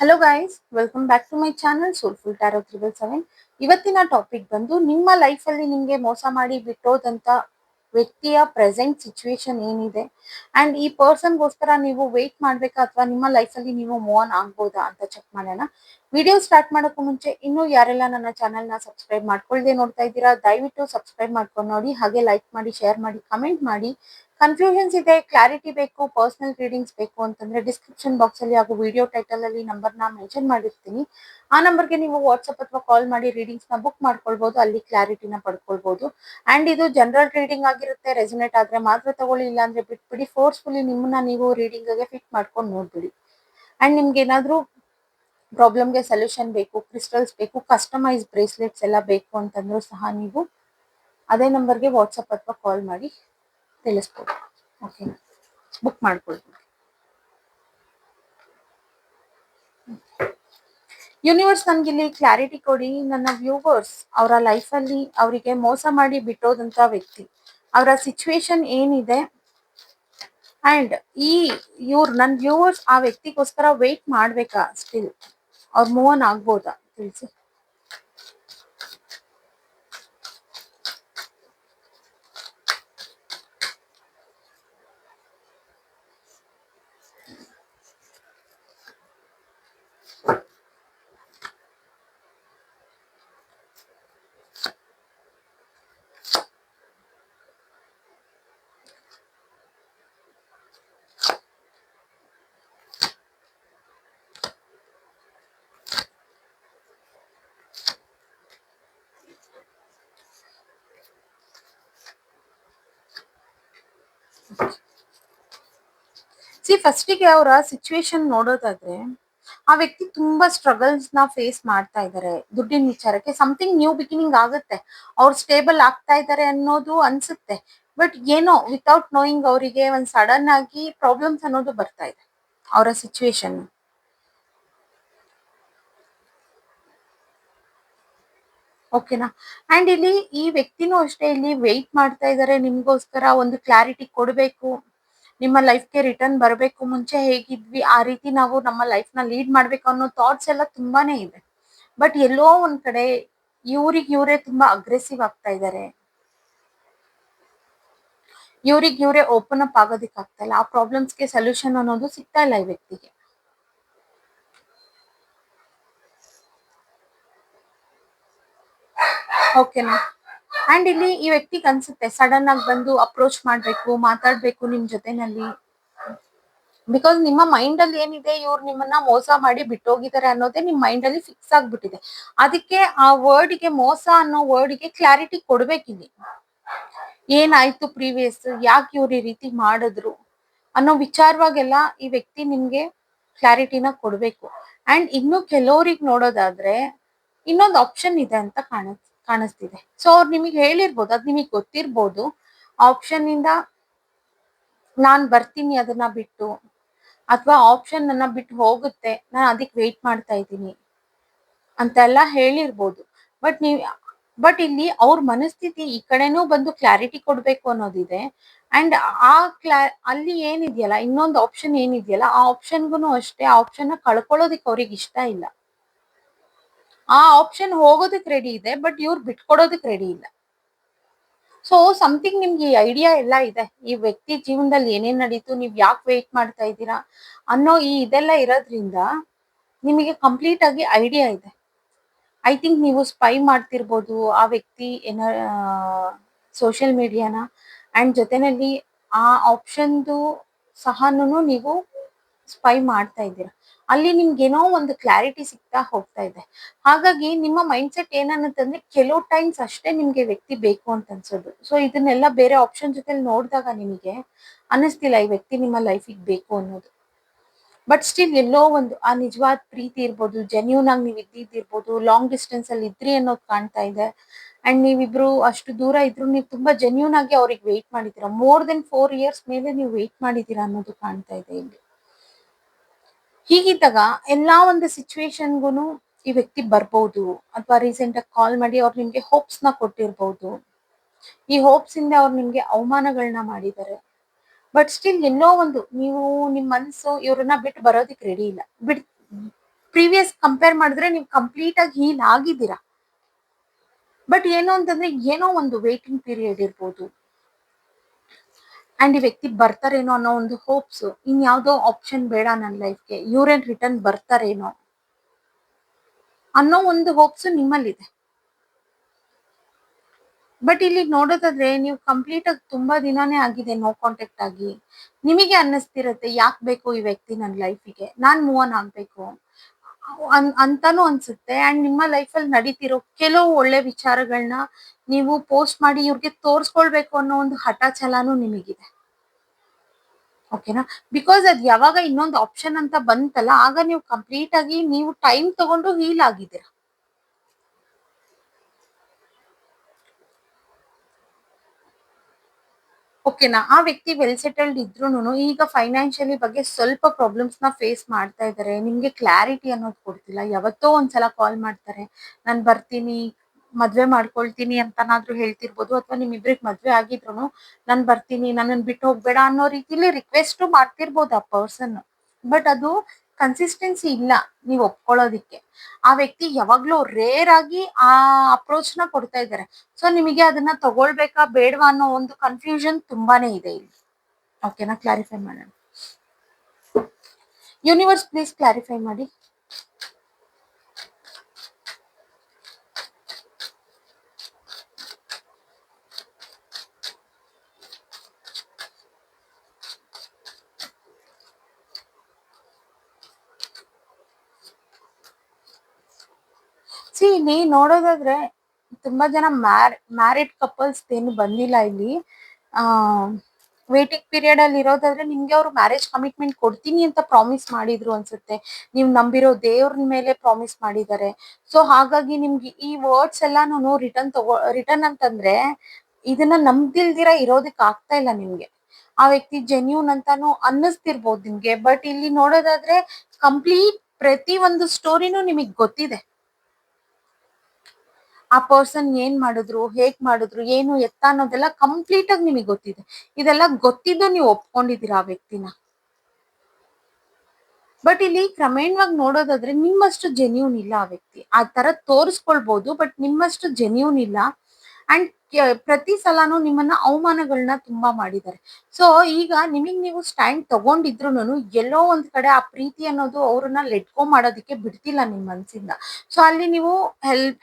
Hello guys, welcome back to my channel soulful tarot 777. ಇವತ್ತಿನ topic ಬಂದು ನಿಮ್ಮ ಲೈಫಲ್ಲಿ ನಿಮಗೆ ಮೋಸ ಮಾಡಿ ಬಿಟ್ಟೋದಂತ ವ್ಯಕ್ತಿಯ ಪ್ರೆಸೆಂಟ್ ಸಿಚುವೇಶನ್ ಏನಿದೆ ಅಂಡ್ ಈ ಪರ್ಸನ್ಗೋಸ್ಕರ ನೀವು ವೇಟ್ ಮಾಡ್ಬೇಕಾ ಅಥವಾ ನಿಮ್ಮ ಲೈಫಲ್ಲಿ ನೀವು ಮೂವ್ ಆನ್ ಆಗ್ಬೋದಾ ಅಂತ ಚೆಕ್ ಮಾಡೋಣ. ವಿಡಿಯೋ ಸ್ಟಾರ್ಟ್ ಮಾಡೋಕ್ಕೂ ಮುಂಚೆ ಇನ್ನೂ ಯಾರೆಲ್ಲ ನನ್ನ ಚಾನಲ್ನ ಸಬ್ಸ್ಕ್ರೈಬ್ ಮಾಡ್ಕೊಳ್ಳದೆ ನೋಡ್ತಾ ಇದ್ದೀರಾ, ದಯವಿಟ್ಟು ಸಬ್ಸ್ಕ್ರೈಬ್ ಮಾಡ್ಕೊಂಡು ನೋಡಿ, ಹಾಗೆ ಲೈಕ್ ಮಾಡಿ, ಶೇರ್ ಮಾಡಿ, ಕಮೆಂಟ್ ಮಾಡಿ. ಕನ್ಫ್ಯೂಷನ್ಸ್ ಇದೆ, ಕ್ಲಾರಿಟಿ ಬೇಕು, ಪರ್ಸನಲ್ ರೀಡಿಂಗ್ಸ್ ಬೇಕು ಅಂತಂದ್ರೆ ಡಿಸ್ಕ್ರಿಪ್ಷನ್ ಬಾಕ್ಸ್ ಅಲ್ಲಿ ಹಾಗೂ ವಿಡಿಯೋ ಟೈಟಲ್ ಅಲ್ಲಿ ನಂಬರ್ನ ಮೆನ್ಷನ್ ಮಾಡಿರ್ತೀನಿ. ಆ ನಂಬರ್ಗೆ ನೀವು ವಾಟ್ಸ್ಆಪ್ ಅಥವಾ ಕಾಲ್ ಮಾಡಿ ರೀಡಿಂಗ್ಸ್ ನ ಬುಕ್ ಮಾಡ್ಕೊಳ್ಬಹುದು, ಅಲ್ಲಿ ಕ್ಲಾರಿಟಿನ ಪಡ್ಕೊಳ್ಬಹುದು. ಅಂಡ್ ಇದು ಜನರಲ್ ರೀಡಿಂಗ್ ಆಗಿರುತ್ತೆ, ರೆಸನೇಟ್ ಆದ್ರೆ ಮಾತ್ರ ತಗೊಳ್ಳಿ, ಇಲ್ಲ ಅಂದ್ರೆ ಬಿಟ್ಬಿಡಿ. ಫೋರ್ಸ್ಫುಲಿ ನಿಮ್ಮನ್ನ ನೀವು ರೀಡಿಂಗ್ ಗೆ ಫಿಟ್ ಮಾಡ್ಕೊಂಡು ನೋಡ್ಬಿಡಿ. ಅಂಡ್ ನಿಮ್ಗೆ ಏನಾದ್ರೂ ಪ್ರಾಬ್ಲಮ್ಗೆ ಸೊಲ್ಯೂಷನ್ ಬೇಕು, ಕ್ರಿಸ್ಟಲ್ಸ್ ಬೇಕು, ಕಸ್ಟಮೈಸ್ ಬ್ರೇಸ್ಲೆಟ್ಸ್ ಎಲ್ಲ ಬೇಕು ಅಂತಂದ್ರೂ ಸಹ ನೀವು ಅದೇ ನಂಬರ್ಗೆ ವಾಟ್ಸಪ್ ಅಥವಾ ಕಾಲ್ ಮಾಡಿ ತಿಳಿಸ್ಬೋದು. ಓಕೆ, ಬುಕ್ ಮಾಡ್ಕೊಳ್ತೀನಿ. ಯೂನಿವರ್ಸ್ ನನ್ಗಿಲ್ಲಿ ಕ್ಲಾರಿಟಿ ಕೊಡಿ. ನನ್ನ ವ್ಯೂವರ್ಸ್ ಅವರ ಲೈಫಲ್ಲಿ ಅವರಿಗೆ ಮೋಸ ಮಾಡಿ ಬಿಟ್ಟೋದಂತ ವ್ಯಕ್ತಿ, ಅವರ ಸಿಚುವೇಶನ್ ಏನಿದೆ ಅಂಡ್ ನನ್ನ ವ್ಯೂವರ್ಸ್ ಆ ವ್ಯಕ್ತಿಗೋಸ್ಕರ ವೇಟ್ ಮಾಡ್ಬೇಕಾ, ಸ್ಟಿಲ್ ಅವ್ರು ಮೂವ್ ಆನ್ ಆಗ್ಬೋದಾ ತಿಳಿಸಿ. ಫಸ್ಟಿಗೆ ಅವರ ಸಿಚುವೇಶನ್ ನೋಡೋದಾದ್ರೆ, ಆ ವ್ಯಕ್ತಿ ತುಂಬಾ ಸ್ಟ್ರಗಲ್ಸ್ ನ ಫೇಸ್ ಮಾಡ್ತಾ ಇದ್ದಾರೆ. ದುಡ್ಡಿನ ವಿಚಾರಕ್ಕೆ ಸಮಥಿಂಗ್ ನ್ಯೂ ಬಿಗಿನಿಂಗ್ ಆಗುತ್ತೆ, ಅವ್ರು ಸ್ಟೇಬಲ್ ಆಗ್ತಾ ಇದ್ದಾರೆ ಅನ್ನೋದು ಅನ್ಸುತ್ತೆ. ಬಟ್ ಏನೋ ವಿತೌಟ್ ನೋಯಿಂಗ್ ಅವರಿಗೆ ಒಂದ್ ಸಡನ್ ಆಗಿ ಪ್ರಾಬ್ಲಮ್ಸ್ ಅನ್ನೋದು ಬರ್ತಾ ಇದೆ ಅವರ ಸಿಚುವೇಶನ್. ಓಕೆನಾ? ಅಂಡ್ ಇಲ್ಲಿ ಈ ವ್ಯಕ್ತಿನೂ ಅಷ್ಟೇ ಇಲ್ಲಿ ವೆಯ್ಟ್ ಮಾಡ್ತಾ ಇದ್ದಾರೆ ನಿಮ್ಗೋಸ್ಕರ. ಒಂದು ಕ್ಲಾರಿಟಿ ಕೊಡ್ಬೇಕು, ನಿಮ್ಮ ಲೈಫ್ಗೆ ರಿಟರ್ನ್ ಬರಬೇಕು, ಮುಂಚೆ ಹೇಗಿದ್ವಿ ಆ ರೀತಿ ನಾವು ನಮ್ಮ ಲೈಫ್ ನ ಲೀಡ್ ಮಾಡ್ಬೇಕು ಅನ್ನೋ ಥಾಟ್ಸ್ ಎಲ್ಲ ತುಂಬಾನೇ ಇದೆ. ಬಟ್ ಎಲ್ಲೋ ಒಂದ್ ಕಡೆ ಇವರೇ ತುಂಬಾ ಅಗ್ರೆಸಿವ್ ಆಗ್ತಾ ಇದ್ದಾರೆ, ಇವರೇ ಓಪನ್ ಅಪ್ ಆಗೋದಿಕ್ ಆಗ್ತಾ ಇಲ್ಲ. ಆ ಪ್ರಾಬ್ಲಮ್ಸ್ಗೆ ಸೊಲ್ಯೂಷನ್ ಅನ್ನೋದು ಸಿಗ್ತಾ ಇಲ್ಲ ಈ ವ್ಯಕ್ತಿಗೆ. ಓಕೆನಾ? ಅಂಡ್ ಇಲ್ಲಿ ಈ ವ್ಯಕ್ತಿಗೆ ಅನ್ಸುತ್ತೆ ಸಡನ್ ಆಗಿ ಬಂದು ಅಪ್ರೋಚ್ ಮಾಡ್ಬೇಕು, ಮಾತಾಡ್ಬೇಕು ನಿಮ್ ಜೊತೆನಲ್ಲಿ. ಬಿಕಾಸ್ ನಿಮ್ಮ ಮೈಂಡ್ ಅಲ್ಲಿ ಏನಿದೆ, ಇವ್ರು ನಿಮ್ಮನ್ನ ಮೋಸ ಮಾಡಿ ಬಿಟ್ಟೋಗಿದ್ದಾರೆ ಅನ್ನೋದೇ ನಿಮ್ ಮೈಂಡ್ ಅಲ್ಲಿ ಫಿಕ್ಸ್ ಆಗ್ಬಿಟ್ಟಿದೆ. ಅದಕ್ಕೆ ಆ ವರ್ಡ್ಗೆ, ಮೋಸ ಅನ್ನೋ ವರ್ಡ್ಗೆ ಕ್ಲಾರಿಟಿ ಕೊಡ್ಬೇಕಿಲ್ಲಿ. ಏನಾಯ್ತು ಪ್ರೀವಿಯಸ್, ಯಾಕೆ ಇವ್ರು ಈ ರೀತಿ ಮಾಡಿದ್ರು ಅನ್ನೋ ವಿಚಾರವಾಗೆಲ್ಲ ಈ ವ್ಯಕ್ತಿ ನಿಮ್ಗೆ ಕ್ಲಾರಿಟಿನ ಕೊಡ್ಬೇಕು. ಅಂಡ್ ಇನ್ನು ಕೆಲವ್ರಿಗೆ ನೋಡೋದಾದ್ರೆ ಇನ್ನೊಂದು ಆಪ್ಷನ್ ಇದೆ ಅಂತ ಕಾಣಿಸ್ತಿದೆ. ಸೊ ಅವ್ರು ನಿಮಗೆ ಹೇಳಿರ್ಬೋದು, ಅದ್ ನಿಮಗೆ ಗೊತ್ತಿರ್ಬೋದು. ಆಪ್ಷನ್ ಇಂದ ನಾನ್ ಬರ್ತೀನಿ ಅದನ್ನ ಬಿಟ್ಟು, ಅಥವಾ ಆಪ್ಷನ್ ನನ್ನ ಬಿಟ್ಟು ಹೋಗುತ್ತೆ, ನಾನು ಅದಕ್ಕೆ ವೇಟ್ ಮಾಡ್ತಾ ಇದ್ದೀನಿ ಅಂತೆಲ್ಲ ಹೇಳಿರ್ಬೋದು. ಬಟ್ ಇಲ್ಲಿ ಅವ್ರ ಮನಸ್ಥಿತಿ ಈ ಕಡೆನೂ ಬಂದು ಕ್ಲಾರಿಟಿ ಕೊಡ್ಬೇಕು ಅನ್ನೋದಿದೆ. ಅಂಡ್ ಅಲ್ಲಿ ಏನಿದೆಯಲ್ಲ, ಇನ್ನೊಂದು ಆಪ್ಷನ್ ಏನಿದೆಯಲ್ಲ, ಆ ಆಪ್ಷನ್ಗೂ ಅಷ್ಟೇ, ಆ ಆಪ್ಷನ್ ನ ಕಳ್ಕೊಳ್ಳೋದಿಕ್ ಅವ್ರಿಗೆ ಇಷ್ಟ ಇಲ್ಲ. ಆ ಆಪ್ಷನ್ ಹೋಗೋದಕ್ ರೆಡಿ ಇದೆ, ಬಟ್ ಇವ್ರು ಬಿಟ್ಕೊಡೋದಕ್ ರೆಡಿ ಇಲ್ಲ. ಸೊ ಸಮಥಿಂಗ್ ನಿಮ್ಗೆ ಈ ಐಡಿಯಾ ಎಲ್ಲ ಇದೆ, ಈ ವ್ಯಕ್ತಿ ಜೀವನದಲ್ಲಿ ಏನೇನ್ ನಡೀತು, ನೀವ್ ಯಾಕೆ ವೇಟ್ ಮಾಡ್ತಾ ಇದ್ದೀರಾ ಅನ್ನೋ ಇದೆಲ್ಲ ಇರೋದ್ರಿಂದ ನಿಮಗೆ ಕಂಪ್ಲೀಟ್ ಆಗಿ ಐಡಿಯಾ ಇದೆ. ಐ ಥಿಂಕ್ ನೀವು ಸ್ಪೈ ಮಾಡ್ತಿರ್ಬೋದು ಆ ವ್ಯಕ್ತಿ ಸೋಷಿಯಲ್ ಮೀಡಿಯಾನ. ಅಂಡ್ ಜೊತೆನಲ್ಲಿ ಆ ಆಪ್ಷನ್ದು ಸಹನೂ ನೀವು ಸ್ಪೈ ಮಾಡ್ತಾ ಇದ್ದೀರಾ. ಅಲ್ಲಿ ನಿಮ್ಗೆ ಏನೋ ಒಂದು ಕ್ಲಾರಿಟಿ ಸಿಗ್ತಾ ಹೋಗ್ತಾ ಇದೆ. ಹಾಗಾಗಿ ನಿಮ್ಮ ಮೈಂಡ್ ಸೆಟ್ ಏನನ್ನತ್ತಂದ್ರೆ, ಕೆಲವು ಟೈಮ್ಸ್ ಅಷ್ಟೇ ನಿಮ್ಗೆ ವ್ಯಕ್ತಿ ಬೇಕು ಅಂತ ಅನ್ಸೋದು. ಸೊ ಇದನ್ನೆಲ್ಲ ಬೇರೆ ಆಪ್ಷನ್ ಜೊತೆ ನೋಡಿದಾಗ ನಿಮಗೆ ಅನ್ನಿಸ್ತಿಲ್ಲ ಈ ವ್ಯಕ್ತಿ ನಿಮ್ಮ ಲೈಫಿಗೆ ಬೇಕು ಅನ್ನೋದು. ಬಟ್ ಸ್ಟಿಲ್ ಎಲ್ಲೋ ಒಂದು ಆ ನಿಜವಾದ ಪ್ರೀತಿ ಇರ್ಬೋದು, ಜೆನ್ಯೂನ್ ಆಗಿ ನೀವು ಇದ್ದಿರ್ಬೋದು, ಲಾಂಗ್ ಡಿಸ್ಟೆನ್ಸ್ ಅಲ್ಲಿ ಇದ್ರಿ ಅನ್ನೋದು ಕಾಣ್ತಾ ಇದೆ. ಅಂಡ್ ನೀವಿಬ್ರು ಅಷ್ಟು ದೂರ ಇದ್ರು ನೀವು ತುಂಬಾ ಜೆನ್ಯೂನ್ ಆಗಿ ಅವ್ರಿಗೆ ವೆಯ್ಟ್ ಮಾಡಿದ್ದೀರಾ. ಮೋರ್ ದೆನ್ 4 years ಮೇಲೆ ನೀವು ವೆಯ್ಟ್ ಮಾಡಿದ್ದೀರಾ ಅನ್ನೋದು ಕಾಣ್ತಾ ಇದೆ ಇಲ್ಲಿ. ಹೀಗಿದ್ದಾಗ ಎಲ್ಲಾ ಒಂದು ಸಿಚುವೇಶನ್ಗೂ ಈ ವ್ಯಕ್ತಿ ಬರ್ಬೋದು, ಅಥವಾ ರೀಸೆಂಟ್ ಆಗಿ ಕಾಲ್ ಮಾಡಿ ಅವ್ರು ನಿಮ್ಗೆ ಹೋಪ್ಸ್ ನ ಕೊಟ್ಟಿರ್ಬೋದು. ಈ ಹೋಪ್ಸ್ ಇಂದ ಅವ್ರು ನಿಮ್ಗೆ ಅವಮಾನಗಳನ್ನ ಮಾಡಿದ್ದಾರೆ. ಬಟ್ ಸ್ಟಿಲ್ ಎಲ್ಲೋ ಒಂದು ನೀವು ನಿಮ್ ಮನ್ಸು ಇವ್ರನ್ನ ಬಿಟ್ಟು ಬರೋದಿಕ್ ರೆಡಿ ಇಲ್ಲ. ಪ್ರೀವಿಯಸ್ ಕಂಪೇರ್ ಮಾಡಿದ್ರೆ ನೀವು ಕಂಪ್ಲೀಟ್ ಆಗಿ ಹೀಲ್ ಆಗಿದ್ದೀರಾ. ಬಟ್ ಏನು ಅಂತಂದ್ರೆ ಏನೋ ಒಂದು ವೇಟಿಂಗ್ ಪೀರಿಯಡ್ ಇರ್ಬೋದು, ಅಂಡ್ ಈ ವ್ಯಕ್ತಿ ಬರ್ತಾರೇನೋ ಅನ್ನೋ ಒಂದು ಹೋಪ್ಸ್, ಇನ್ಯಾವುದೋ ಆಪ್ಷನ್ ಬೇಡ ನನ್ನ ಲೈಫ್ಗೆ, ಇವ್ರೇನ್ ರಿಟರ್ನ್ ಬರ್ತಾರೇನೋ ಅನ್ನೋ ಒಂದು ಹೋಪ್ಸ್ ನಿಮ್ಮಲ್ಲಿದೆ. ಬಟ್ ಇಲ್ಲಿ ನೋಡೋದಾದ್ರೆ ನೀವು ಕಂಪ್ಲೀಟ್ ಆಗಿ ತುಂಬಾ ದಿನಾನೇ ಆಗಿದೆ ನೋ ಕಾಂಟ್ಯಾಕ್ಟ್ ಆಗಿ. ನಿಮಗೆ ಅನ್ನಿಸ್ತಿರತ್ತೆ ಯಾಕೆ ಬೇಕು ಈ ವ್ಯಕ್ತಿ ನನ್ನ ಲೈಫಿಗೆ, ನಾನ್ ಮೂವ್ ಆನ್ ಆಗ್ಬೇಕು ಅಂತಾನು ಅನ್ಸುತ್ತೆ. ಅಂಡ್ ನಿಮ್ಮ ಲೈಫಲ್ಲಿ ನಡೀತಿರೋ ಕೆಲವು ಒಳ್ಳೆ ವಿಚಾರಗಳನ್ನ ನೀವು ಪೋಸ್ಟ್ ಮಾಡಿ ಇವ್ರಿಗೆ ತೋರ್ಸ್ಕೊಳ್ಬೇಕು ಅನ್ನೋ ಒಂದು ಹಠ ಛಲಾನು ನಿಮಗಿದೆ. ಓಕೆನಾ? ಬಿಕಾಸ್ ಅದ್ ಯಾವಾಗ ಇನ್ನೊಂದು ಆಪ್ಷನ್ ಅಂತ ಬಂತಲ್ಲ, ಆಗ ನೀವು ಕಂಪ್ಲೀಟ್ ಆಗಿ ನೀವು ಟೈಮ್ ತಗೊಂಡು ಹೀಲ್ ಆಗಿದ್ದೀರಾ. ಓಕೆನಾ? ಆ ವ್ಯಕ್ತಿ ವೆಲ್ ಸೆಟಲ್ಡ್ ಇದ್ರೂನು ಈಗ ಫೈನಾನ್ಷಿಯಲಿ ಬಗ್ಗೆ ಸ್ವಲ್ಪ ಪ್ರಾಬ್ಲಮ್ಸ್ ನ ಫೇಸ್ ಮಾಡ್ತಾ ಇದ್ದಾರೆ. ನಿಮ್ಗೆ ಕ್ಲಾರಿಟಿ ಅನ್ನೋದು ಕೊಡ್ತಿಲ್ಲ. ಯಾವತ್ತೋ ಒಂದ್ಸಲ ಕಾಲ್ ಮಾಡ್ತಾರೆ, ನಾನ್ ಬರ್ತೀನಿ, ಮದ್ವೆ ಮಾಡ್ಕೊಳ್ತೀನಿ ಅಂತನಾದ್ರೂ ಹೇಳ್ತಿರ್ಬೋದು, ಅಥವಾ ನಿಮ್ಮಿಬ್ರಿಗೆ ಮದ್ವೆ ಆಗಿದ್ರು ನಾನ್ ಬರ್ತೀನಿ, ನನ್ನನ್ ಬಿಟ್ಟು ಹೋಗ್ಬೇಡ ಅನ್ನೋ ರೀತಿಲಿ ರಿಕ್ವೆಸ್ಟ್ ಮಾಡ್ತಿರ್ಬೋದು ಆ ಪರ್ಸನ್. ಬಟ್ ಅದು ಕನ್ಸಿಸ್ಟೆನ್ಸಿ ಇಲ್ಲ ನೀವು ಒಪ್ಕೊಳ್ಳೋದಿಕ್ಕೆ. ಆ ವ್ಯಕ್ತಿ ಯಾವಾಗ್ಲೂ ರೇರ್ ಆಗಿ ಆ ಅಪ್ರೋಚ್ ನ ಕೊಡ್ತಾ ಇದ್ದಾರೆ. ಸೊ ನಿಮಗೆ ಅದನ್ನ ತಗೊಳ್ಬೇಕಾ ಬೇಡವಾ ಅನ್ನೋ ಒಂದು ಕನ್ಫ್ಯೂಷನ್ ತುಂಬಾನೇ ಇದೆ ಇಲ್ಲಿ. ಓಕೆನಾ? ಕ್ಲಾರಿಫೈ ಮಾಡೋಣ. ಯೂನಿವರ್ಸ್ ಪ್ಲೀಸ್ ಕ್ಲಾರಿಫೈ ಮಾಡಿ. ಇಲ್ಲಿ ನೋಡೋದಾದ್ರೆ ತುಂಬಾ ಜನ ಮ್ಯಾರಿಡ್ ಕಪಲ್ಸ್ ಏನು ಬಂದಿಲ್ಲ ಇಲ್ಲಿ. ವೇಟಿಂಗ್ ಪೀರಿಯಡ್ ಅಲ್ಲಿ ಇರೋದಾದ್ರೆ ನಿಮ್ಗೆ ಅವ್ರು ಮ್ಯಾರೇಜ್ ಕಮಿಟ್ಮೆಂಟ್ ಕೊಡ್ತೀನಿ ಅಂತ ಪ್ರಾಮಿಸ್ ಮಾಡಿದ್ರು ಅನ್ಸುತ್ತೆ. ನೀವು ನಂಬಿರೋ ದೇವ್ರ ಮೇಲೆ ಪ್ರಾಮಿಸ್ ಮಾಡಿದ್ದಾರೆ. ಸೊ ಹಾಗಾಗಿ ನಿಮ್ಗೆ ಈ ವರ್ಡ್ಸ್ ಎಲ್ಲಾನು ರಿಟರ್ನ್ ಅಂತಂದ್ರೆ ಇದನ್ನ ನಂಬ್ದಿಲ್ದಿರ ಇರೋದಕ್ಕೆ ಆಗ್ತಾ ಇಲ್ಲ ನಿಮ್ಗೆ. ಆ ವ್ಯಕ್ತಿ ಜೆನ್ಯೂನ್ ಅಂತಾನು ಅನ್ನಿಸ್ತಿರ್ಬೋದು ನಿಮ್ಗೆ. ಬಟ್ ಇಲ್ಲಿ ನೋಡೋದಾದ್ರೆ ಕಂಪ್ಲೀಟ್ ಪ್ರತಿ ಒಂದು ಸ್ಟೋರಿನೂ ನಿಮಗ್ ಗೊತ್ತಿದೆ. ಆ ಪರ್ಸನ್ ಏನ್ ಮಾಡಿದ್ರು, ಹೇಗ್ ಮಾಡಿದ್ರು, ಏನು ಎತ್ತ ಅನ್ನೋದೆಲ್ಲ ಕಂಪ್ಲೀಟ್ ಆಗಿ ನಿಮಗೆ ಗೊತ್ತಿದೆ. ಇದೆಲ್ಲ ಗೊತ್ತಿದ್ದು ನೀವು ಒಪ್ಕೊಂಡಿದ್ದೀರಾ ಆ ವ್ಯಕ್ತಿನ. ಬಟ್ ಇಲ್ಲಿ ಕ್ರಮೇಣವಾಗಿ ನೋಡೋದಾದ್ರೆ ನಿಮ್ಮಷ್ಟು ಜೆನ್ಯೂನ್ ಇಲ್ಲ ಆ ವ್ಯಕ್ತಿ. ಆ ತರ ತೋರಿಸ್ಕೊಳ್ಬಹುದು, ಬಟ್ ನಿಮ್ಮಷ್ಟು ಜೆನ್ಯೂನ್ ಇಲ್ಲ. ಅಂಡ್ ಪ್ರತಿ ಸಲಾನು ನಿಮ್ಮನ್ನ ಅವಮಾನಗಳನ್ನ ತುಂಬಾ ಮಾಡಿದ್ದಾರೆ. ಸೊ ಈಗ ನಿಮಗ್ ನೀವು ಸ್ಟ್ಯಾಂಡ್ ತಗೊಂಡಿದ್ರು ಎಲ್ಲೋ ಒಂದ್ ಕಡೆ ಆ ಪ್ರೀತಿ ಅನ್ನೋದು ಅವ್ರನ್ನ ಲೆಟ್ ಗೋ ಮಾಡೋದಕ್ಕೆ ಬಿಡ್ತಿಲ್ಲ ನಿಮ್ ಮನ್ಸಿಂದ. ಸೊ ಅಲ್ಲಿ ನೀವು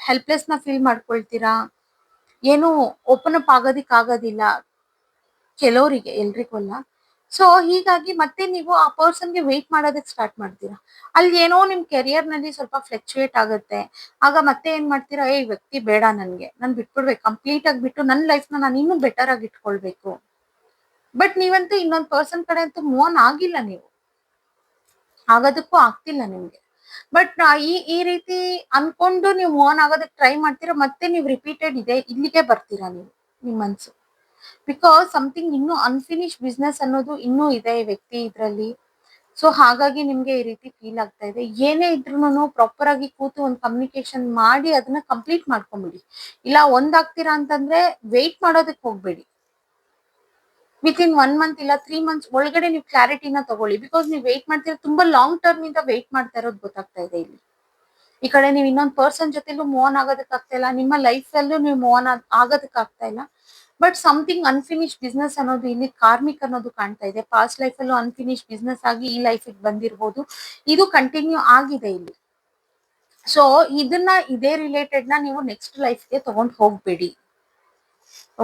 ಹೆಲ್ಪ್ಲೆಸ್ ನ ಫೀಲ್ ಮಾಡ್ಕೊಳ್ತೀರಾ, ಏನು ಓಪನ್ ಅಪ್ ಆಗೋದಿಕ್ ಆಗೋದಿಲ್ಲ ಕೆಲವರಿಗೆ, ಎಲ್ರಿಗೂ ಅಲ್ಲ. ಸೊ ಹೀಗಾಗಿ ಮತ್ತೆ ನೀವು ಆ ಪರ್ಸನ್ಗೆ ವೇಟ್ ಮಾಡೋದಕ್ಕೆ ಸ್ಟಾರ್ಟ್ ಮಾಡ್ತೀರಾ. ಅಲ್ಲಿ ಏನೋ ನಿಮ್ ಕೆರಿಯರ್ ನಲ್ಲಿ ಸ್ವಲ್ಪ ಫ್ಲಕ್ಚುಯೇಟ್ ಆಗುತ್ತೆ. ಆಗ ಮತ್ತೆ ಏನ್ ಮಾಡ್ತೀರಾ, ಈ ವ್ಯಕ್ತಿ ಬೇಡ ನನ್ಗೆ, ನಾನ್ ಬಿಟ್ಬಿಡ್ಬೇಕು, ಕಂಪ್ಲೀಟ್ ಆಗಿ ಬಿಟ್ಟು ನನ್ನ ಲೈಫ್ ನಾನು ಇನ್ನೂ ಬೆಟರ್ ಆಗಿ ಇಟ್ಕೊಳ್ಬೇಕು. ಬಟ್ ನೀವಂತೂ ಇನ್ನೊಂದ್ ಪರ್ಸನ್ ಕಡೆ ಅಂತೂ ಮೂವ್ ಆನ್ ಆಗಿಲ್ಲ, ನೀವು ಆಗೋದಕ್ಕೂ ಆಗ್ತಿಲ್ಲ ನಿಮ್ಗೆ. ಬಟ್ ಈ ರೀತಿ ಅನ್ಕೊಂಡು ನೀವು ಮೂವ್ ಆನ್ ಆಗೋದಕ್ಕೆ ಟ್ರೈ ಮಾಡ್ತೀರಾ, ಮತ್ತೆ ನೀವು ರಿಪೀಟೆಡ್ ಇಲ್ಲಿಗೆ ಬರ್ತೀರಾ ನೀವು, ನಿಮ್ ಮನ್ಸು. ಬಿಕಾಸ್ ಸಮಥಿಂಗ್ ಇನ್ನೂ ಅನ್ಫಿನಿಶ್ ಬಿಸ್ನೆಸ್ ಅನ್ನೋದು ಇನ್ನೂ ಇದೆ ಈ ವ್ಯಕ್ತಿ ಇದ್ರಲ್ಲಿ. ಸೊ ಹಾಗಾಗಿ ನಿಮ್ಗೆ ಈ ರೀತಿ ಫೀಲ್ ಆಗ್ತಾ ಇದೆ. ಏನೇ ಇದ್ರೂನು ಪ್ರಾಪರ್ ಆಗಿ ಕೂತು ಒಂದು ಕಮ್ಯುನಿಕೇಶನ್ ಮಾಡಿ ಅದನ್ನ ಕಂಪ್ಲೀಟ್ ಮಾಡ್ಕೊಂಬಿಡಿ. ಇಲ್ಲ ಒಂದಾಗ್ತೀರಾ ಅಂತಂದ್ರೆ ವೇಟ್ ಮಾಡೋದಕ್ಕೆ ಹೋಗ್ಬೇಡಿ. ವಿತ್ ಇನ್ 1 ಮಂತ್ ಇಲ್ಲ 3 ಮಂತ್ಸ್ ಒಳಗಡೆ ನೀವು ಕ್ಲಾರಿಟಿನ ತಗೊಳ್ಳಿ. ಬಿಕಾಸ್ ನೀವು ವೇಟ್ ಮಾಡ್ತೀರಾ, ತುಂಬಾ ಲಾಂಗ್ ಟರ್ಮ್ ಇಂದ ವೇಟ್ ಮಾಡ್ತಾ ಇರೋದು ಗೊತ್ತಾಗ್ತಾ ಇದೆ ಇಲ್ಲಿ. ಈ ಕಡೆ ನೀವು ಇನ್ನೊಂದು ಪರ್ಸನ್ ಜೊತೆಲೂ ಮೂವ್ ಆನ್ ಆಗೋದಕ್ಕೆ ಆಗ್ತಾ ಇಲ್ಲ, ನಿಮ್ಮ ಲೈಫ್ ಅಲ್ಲೂ ನೀವು ಮೂವ್ ಆನ್ ಆಗೋದಕ್ಕೆ ಆಗ್ತಾ ಇಲ್ಲ. ಬಟ್ ಸಮಥಿಂಗ್ ಅನ್ಫಿನಿಶ್ ಬಿಸ್ನೆಸ್ ಅನ್ನೋದು ಇಲ್ಲಿ ಕಾರ್ಮಿಕ್ ಅನ್ನೋದು ಕಾಣ್ತಾ ಇದೆ. ಪಾಸ್ಟ್ ಲೈಫ್ ಅಲ್ಲೂ ಅನ್ಫಿನಿಶ್ ಬಿಸ್ನೆಸ್ ಆಗಿ ಈ ಲೈಫ್ ಬಂದಿರಬಹುದು, ಇದು ಕಂಟಿನ್ಯೂ ಆಗಿದೆ ಇಲ್ಲಿ. ಸೊ ಇದನ್ನ ಇದೇ ರಿಲೇಟೆಡ್ ನ ನೀವು ನೆಕ್ಸ್ಟ್ ಲೈಫ್ಗೆ ತಗೊಂಡ್ ಹೋಗ್ಬೇಡಿ.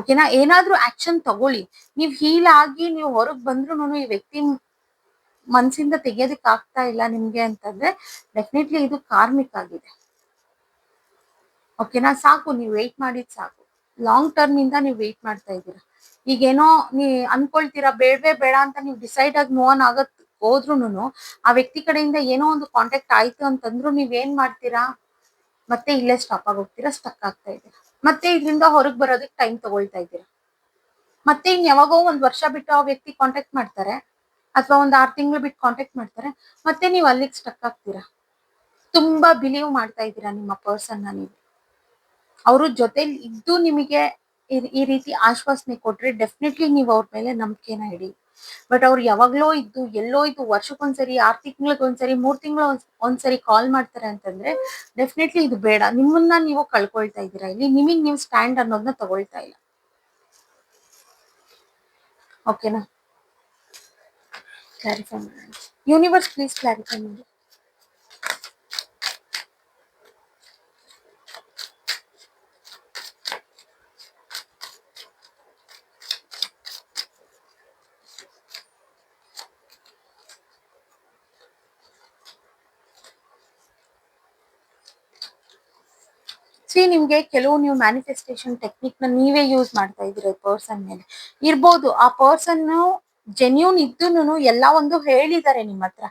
ಓಕೆನಾ? ಏನಾದ್ರೂ ಆಕ್ಷನ್ ತಗೊಳ್ಳಿ. ನೀವು ಹೀಲ್ ಆಗಿ ನೀವು ಹೊರಗ್ ಬಂದ್ರು ಈ ವ್ಯಕ್ತಿ ಮನ್ಸಿಂದ ತೆಗಿಯೋದಕ್ಕೆ ಆಗ್ತಾ ಇಲ್ಲ ನಿಮ್ಗೆ ಅಂತಂದ್ರೆ ಡೆಫಿನೆಟ್ಲಿ ಇದು ಕಾರ್ಮಿಕ್ ಆಗಿದೆ. ಓಕೆನಾ? ಸಾಕು, ನೀವು ವೇಟ್ ಮಾಡಿದ್ ಸಾಕು. ಲಾಂಗ್ ಟರ್ಮ್ ಇಂದ ನೀವು ವೇಟ್ ಮಾಡ್ತಾ ಇದ್ದೀರಾ. ಈಗೇನೋ ನೀ ಅನ್ಕೊಳ್ತೀರಾ ಬೇಡವೇ ಬೇಡ ಅಂತ ನೀವು ಡಿಸೈಡ್ ಆಗಿ ಮೂವ್ ಆನ್ ಆಗತ್ ಹೋದ್ರುನು ಆ ವ್ಯಕ್ತಿ ಕಡೆಯಿಂದ ಏನೋ ಒಂದು ಕಾಂಟ್ಯಾಕ್ಟ್ ಆಯ್ತು ಅಂತಂದ್ರು ನೀವೇನ್ ಮಾಡ್ತೀರಾ, ಮತ್ತೆ ಇಲ್ಲೇ ಸ್ಟಾಪ್ ಆಗೋಗ್ತೀರಾ, ಸ್ಟಕ್ ಆಗ್ತಾ ಇದ್ದೀರಾ. ಮತ್ತೆ ಇದರಿಂದ ಹೊರಗ್ ಬರೋದಕ್ಕೆ ಟೈಮ್ ತಗೊಳ್ತಾ ಇದ್ದೀರಾ. ಮತ್ತೆ ಇನ್ ಯಾವಾಗೋ ಒಂದ್ ವರ್ಷ ಬಿಟ್ಟು ಆ ವ್ಯಕ್ತಿ ಕಾಂಟ್ಯಾಕ್ಟ್ ಮಾಡ್ತಾರೆ, ಅಥವಾ ಒಂದ್ 6 ತಿಂಗಳು ಬಿಟ್ಟು ಕಾಂಟ್ಯಾಕ್ಟ್ ಮಾಡ್ತಾರೆ, ಮತ್ತೆ ನೀವು ಅಲ್ಲಿಗೆ ಸ್ಟಕ್ ಆಗ್ತೀರಾ. ತುಂಬಾ ಬಿಲೀವ್ ಮಾಡ್ತಾ ಇದ್ದೀರಾ ನಿಮ್ಮ ಪರ್ಸನ್ ನ ನೀವು. ಅವ್ರ ಜೊತೆಲಿ ಇದ್ದು ನಿಮಗೆ ಈ ರೀತಿ ಆಶ್ವಾಸನೆ ಕೊಟ್ರೆ ಡೆಫಿನೆಟ್ಲಿ ನೀವು ಅವ್ರ ಮೇಲೆ ನಂಬಿಕೆನ ಇಡಿ. ಬಟ್ ಅವ್ರು ಯಾವಾಗ್ಲೋ ಇದ್ದು ಎಲ್ಲೋ ಇದ್ದು ವರ್ಷಕ್ಕೊಂದ್ಸರಿ 6 ತಿಂಗಳಿಗೊಂದ್ಸರಿ 3 ತಿಂಗಳು ಒಂದ್ಸರಿ ಕಾಲ್ ಮಾಡ್ತಾರೆ ಅಂತಂದ್ರೆ ಡೆಫಿನೆಟ್ಲಿ ಇದು ಬೇಡ. ನಿಮ್ಮನ್ನ ನೀವು ಕಳ್ಕೊಳ್ತಾ ಇದ್ದೀರಾ ಇಲ್ಲಿ. ನಿಮಗ್ ನೀವು ಸ್ಟ್ಯಾಂಡ್ ಅನ್ನೋದನ್ನ ತಗೊಳ್ತಾ ಇಲ್ಲ. ಓಕೆನಾ? ಕ್ಲಾರಿಫೈ ಮಾಡೋಣ. ಯೂನಿವರ್ಸ್ ಪ್ಲೀಸ್ ಕ್ಲಾರಿಫೈ ಮಾಡಿ. ನಿಮ್ಗೆ ಕೆಲವು ನೀವು ಮ್ಯಾನಿಫೆಸ್ಟೇಷನ್ ಟೆಕ್ನಿಕ್ ನ ನೀವೇ ಯೂಸ್ ಮಾಡ್ತಾ ಇದ್ದೀರಾ ಪರ್ಸನ್ ಮೇಲೆ. ಇರ್ಬೋದು ಆ ಪರ್ಸನ್ ಜೆನ್ಯೂನ್ ಇದ್ದೂನು ಎಲ್ಲ ಒಂದು ಹೇಳಿದ್ದಾರೆ ನಿಮ್ಮ ಹತ್ರ,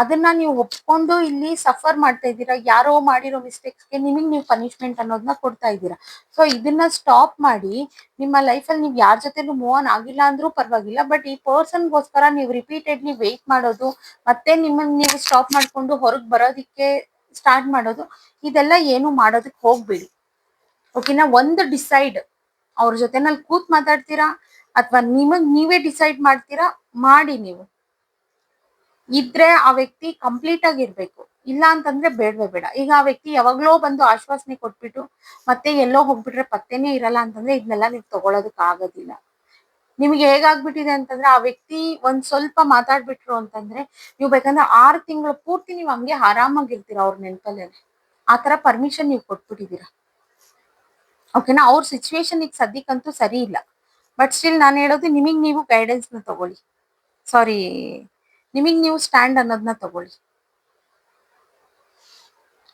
ಅದನ್ನ ನೀವು ಒಪ್ಕೊಂಡು ಇಲ್ಲಿ ಸಫರ್ ಮಾಡ್ತಾ ಇದ್ದೀರಾ. ಯಾರೋ ಮಾಡಿರೋ ಮಿಸ್ಟೇಕ್ಸ್ಗೆ ನಿಮಗೆ ನೀವು ಪನಿಷ್ಮೆಂಟ್ ಅನ್ನೋದನ್ನ ಕೊಡ್ತಾ ಇದ್ದೀರಾ. ಸೊ ಇದನ್ನ ಸ್ಟಾಪ್ ಮಾಡಿ ನಿಮ್ಮ ಲೈಫಲ್ಲಿ ನೀವು ಯಾರ ಜೊತೆಲೂ ಮೂವ್ ಆನ್ ಆಗಿಲ್ಲ ಅಂದ್ರೂ ಪರವಾಗಿಲ್ಲ, ಬಟ್ ಈ ಪರ್ಸನ್ಗೋಸ್ಕರ ನೀವು ರಿಪೀಟೆಡ್ಲಿ ವೆಯ್ಟ್ ಮಾಡೋದು, ಮತ್ತೆ ನಿಮ್ಮನ್ನ ನೀವು ಸ್ಟಾಪ್ ಮಾಡ್ಕೊಂಡು ಹೊರಗೆ ಬರೋದಿಕ್ಕೆ ಸ್ಟಾರ್ಟ್ ಮಾಡೋದು, ಇದೆಲ್ಲ ಏನು ಮಾಡೋದಕ್ಕೆ ಹೋಗ್ಬೇಡಿ. ಓಕೆನಾ? ಒಂದು ಡಿಸೈಡ್, ಅವ್ರ ಜೊತೆನಲ್ಲಿ ಕೂತ್ ಮಾತಾಡ್ತೀರಾ ಅಥವಾ ನಿಮಗ್ ನೀವೇ ಡಿಸೈಡ್ ಮಾಡ್ತೀರಾ, ಮಾಡಿ. ನೀವು ಇದ್ರೆ ಆ ವ್ಯಕ್ತಿ ಕಂಪ್ಲೀಟ್ ಆಗಿರ್ಬೇಕು, ಇಲ್ಲ ಅಂತಂದ್ರೆ ಬೇಡವೇ ಬೇಡ. ಈಗ ಆ ವ್ಯಕ್ತಿ ಯಾವಾಗ್ಲೋ ಬಂದು ಆಶ್ವಾಸನೆ ಕೊಟ್ಬಿಟ್ಟು ಮತ್ತೆ ಎಲ್ಲೋ ಹೋಗ್ಬಿಟ್ರೆ ಪತ್ತೆನೇ ಇರಲ್ಲ ಅಂತಂದ್ರೆ ಇದನ್ನೆಲ್ಲ ನೀವು ತಗೊಳೋದಕ್ ಆಗೋದಿಲ್ಲ. ನಿಮ್ಗೆ ಹೇಗಾಗ್ಬಿಟ್ಟಿದೆ ಅಂತಂದ್ರೆ ಆ ವ್ಯಕ್ತಿ ಒಂದ್ ಸ್ವಲ್ಪ ಮಾತಾಡ್ಬಿಟ್ರು ಅಂತಂದ್ರೆ ನೀವು ಬೇಕಂದ್ರೆ 6 ತಿಂಗಳು ಪೂರ್ತಿ ನೀವು ಹಂಗೆ ಆರಾಮಾಗಿರ್ತೀರ ಅವ್ರ ನೆನಪಲ್ಲೇನೆ. ಆತರ ಪರ್ಮಿಷನ್ ನೀವು ಕೊಟ್ಬಿಟ್ಟಿದ್ದೀರಾ. ಓಕೆನಾ? ಅವ್ರ ಸಿಚುವೇಶನ್ ಈಗ ಸದ್ಯಕ್ಕಂತೂ ಸರಿ ಇಲ್ಲ, ಬಟ್ ಸ್ಟಿಲ್ ನಾನು ಹೇಳೋದು ನಿಮಗ್ ನೀವು ಗೈಡೆನ್ಸ್ ನ ತಗೊಳ್ಳಿ. ಸಾರಿ, ನಿಮಗ್ ನೀವು ಸ್ಟ್ಯಾಂಡ್ ಅನ್ನೋದನ್ನ ತಗೊಳ್ಳಿ.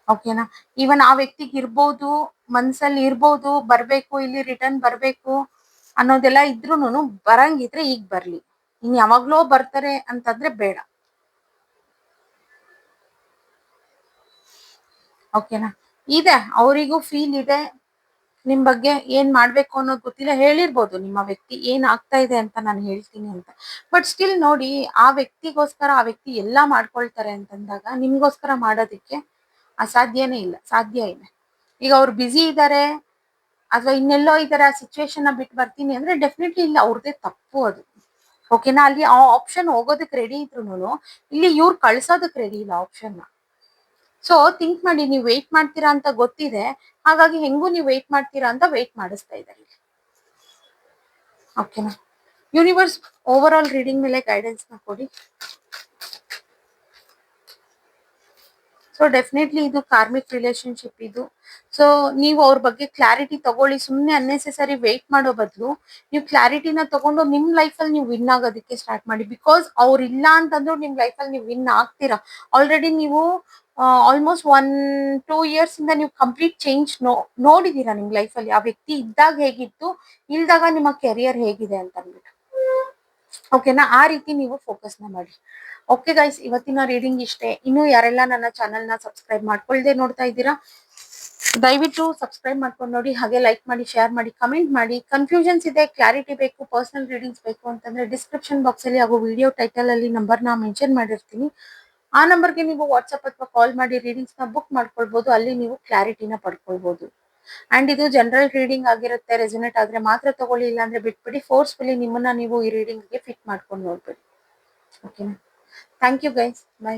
ಓಕೆನಾ? ಈವನ್ ಆ ವ್ಯಕ್ತಿಗೆ ಇರ್ಬೋದು, ಮನ್ಸಲ್ಲಿ ಇರ್ಬೋದು ಬರ್ಬೇಕು, ಇಲ್ಲಿ ರಿಟರ್ನ್ ಬರ್ಬೇಕು ಅನ್ನೋದೆಲ್ಲ ಇದ್ರೂನು ಬರಂಗಿದ್ರೆ ಈಗ ಬರ್ಲಿ. ಇನ್ ಯಾವಾಗ್ಲೋ ಬರ್ತಾರೆ ಅಂತಂದ್ರೆ ಬೇಡ. ಓಕೆನಾ? ಇದೆ, ಅವರಿಗೂ ಫೀಲ್ ಇದೆ ನಿಮ್ ಬಗ್ಗೆ. ಏನ್ ಮಾಡ್ಬೇಕು ಅನ್ನೋದು ಗೊತ್ತಿಲ್ಲ, ಹೇಳಿರ್ಬೋದು ನಿಮ್ಮ ವ್ಯಕ್ತಿ ಏನ್ ಆಗ್ತಾ ಇದೆ ಅಂತ ನಾನು ಹೇಳ್ತೀನಿ ಅಂತ. ಬಟ್ ಸ್ಟಿಲ್ ನೋಡಿ, ಆ ವ್ಯಕ್ತಿಗೋಸ್ಕರ ಆ ವ್ಯಕ್ತಿ ಎಲ್ಲಾ ಮಾಡ್ಕೊಳ್ತಾರೆ ಅಂತಂದಾಗ ನಿಮ್ಗೋಸ್ಕರ ಮಾಡೋದಿಕ್ಕೆ ಅಸಾಧ್ಯನೇ ಇಲ್ಲ, ಸಾಧ್ಯ ಇದೆ. ಈಗ ಅವ್ರು ಬ್ಯುಸಿ ಇದ್ದಾರೆ ಅಥವಾ ಇನ್ನೆಲ್ಲೋ ಇದಾರೆ, ಆ ಸಿಚುವೇಶನ್ ನ ಬಿಟ್ಟು ಬರ್ತೀನಿ ಅಂದ್ರೆ ಡೆಫಿನೆಟ್ಲಿ ಇಲ್ಲ, ಅವ್ರದ್ದೇ ತಪ್ಪು ಅದು. ಓಕೆನಾ? ಅಲ್ಲಿ ಆ ಆಪ್ಷನ್ ಹೋಗೋದಕ್ ರೆಡಿ ಇದ್ರು ಇಲ್ಲಿ ಇವ್ರು ಕಳ್ಸೋದಕ್ ರೆಡಿ ಇಲ್ಲ ಆಪ್ಷನ್ ನ. ಸೊ ಥಿಂಕ್ ಮಾಡಿ, ನೀವು ವೆಯ್ಟ್ ಮಾಡ್ತೀರಾ ಅಂತ ಗೊತ್ತಿದೆ, ಹಾಗಾಗಿ ಹೆಂಗೂ ನೀವು ವೆಯ್ಟ್ ಮಾಡ್ತೀರಾ ಅಂತ ವೆಯ್ಟ್ ಮಾಡಿಸ್ತಾ ಇದ್ದಾರೆ. ಓಕೆನಾ? ಯೂನಿವರ್ಸ್ ಓವರ್ ಆಲ್ ರೀಡಿಂಗ್ ಮೇಲೆ ಗೈಡೆನ್ಸ್ ನ ಕೊಡಿ. ಸೊ ಡೆಫಿನೆಟ್ಲಿ ಇದು ಕಾರ್ಮಿಕ್ ರಿಲೇಶನ್ಶಿಪ್ ಇದು. ಸೊ ನೀವು ಅವ್ರ ಬಗ್ಗೆ ಕ್ಲಾರಿಟಿ ತಗೊಳ್ಳಿ. ಸುಮ್ಮನೆ ಅನ್ನೆಸೆಸರಿ ವೆಯ್ಟ್ ಮಾಡೋ ಬದಲು ನೀವು ಕ್ಲಾರಿಟಿನ ತಗೊಂಡು ನಿಮ್ ಲೈಫಲ್ಲಿ ನೀವು ವಿನ್ ಆಗೋದಕ್ಕೆ ಸ್ಟಾರ್ಟ್ ಮಾಡಿ. ಬಿಕಾಸ್ ಅವ್ರು ಇಲ್ಲ ಅಂತಂದ್ರು ನಿಮ್ ಲೈಫಲ್ಲಿ ನೀವು ವಿನ್ ಆಗ್ತೀರಾ. ಆಲ್ರೆಡಿ ನೀವು ಆಲ್ಮೋಸ್ಟ್ 1-2 ಇಯರ್ಸ್ ಇಂದ ನೀವು ಕಂಪ್ಲೀಟ್ ಚೇಂಜ್ ನೋಡಿದೀರಾ ನಿಮ್ ಲೈಫಲ್ಲಿ. ಆ ವ್ಯಕ್ತಿ ಇದ್ದಾಗ ಹೇಗಿತ್ತು, ಇಲ್ದಾಗ ನಿಮ್ಮ ಕೆರಿಯರ್ ಹೇಗಿದೆ ಅಂತ ಅಂದ್ಬಿಟ್ಟು. ಓಕೆನಾ? ಆ ರೀತಿ ನೀವು ಫೋಕಸ್ ನ ಮಾಡಿ. ಓಕೆ ಗೈಸ್, ಇವತ್ತಿನ ರೀಡಿಂಗ್ ಇಷ್ಟೇ. ಇನ್ನು ಯಾರೆಲ್ಲ ನನ್ನ ಚಾನೆಲ್ ನ ಸಬ್ಸ್ಕ್ರೈಬ್ ಮಾಡ್ಕೊಳ್ದೆ ನೋಡ್ತಾ ಇದ್ದೀರಾ, ದಯವಿಟ್ಟು ಸಬ್ಸ್ಕ್ರೈಬ್ ಮಾಡ್ಕೊಂಡು ನೋಡಿ. ಹಾಗೆ ಲೈಕ್ ಮಾಡಿ, ಶೇರ್ ಮಾಡಿ, ಕಮೆಂಟ್ ಮಾಡಿ. ಕನ್ಫ್ಯೂಷನ್ಸ್ ಇದೆ, ಕ್ಲಾರಿಟಿ ಬೇಕು, ಪರ್ಸನಲ್ ರೀಡಿಂಗ್ಸ್ ಬೇಕು ಅಂತಂದ್ರೆ ಡಿಸ್ಕ್ರಿಪ್ಷನ್ ಬಾಕ್ಸ್ ಅಲ್ಲಿ ಹಾಗೂ ವಿಡಿಯೋ ಟೈಟಲ್ ಅಲ್ಲಿ ನಂಬರ್ ನ ಮೆನ್ಷನ್ ಮಾಡಿರ್ತೀನಿ. ಆ ನಂಬರ್ಗೆ ನೀವು ವಾಟ್ಸ್ಆಪ್ ಅಥವಾ ಕಾಲ್ ಮಾಡಿ ರೀಡಿಂಗ್ಸ್ ನ ಬುಕ್ ಮಾಡ್ಕೊಳ್ಬಹುದು. ಅಲ್ಲಿ ನೀವು ಕ್ಲಾರಿಟಿನ ಪಡ್ಕೊಳ್ಬಹುದು. ಅಂಡ್ ಇದು ಜನರಲ್ ರೀಡಿಂಗ್ ಆಗಿರುತ್ತೆ. ರೆಸೊನೇಟ್ ಆದ್ರೆ ಮಾತ್ರ ತಗೊಳ್ಳಿ, ಇಲ್ಲ ಅಂದ್ರೆ ಬಿಟ್ಬಿಡಿ. ಫೋರ್ಸ್ಫುಲಿ ನಿಮ್ಮನ್ನ ನೀವು ಈ ರೀಡಿಂಗ್ ಗೆ ಫಿಟ್ ಮಾಡ್ಕೊಂಡು ನೋಡ್ಬೇಡಿ. ಓಕೆನಾ? Thank you guys, by.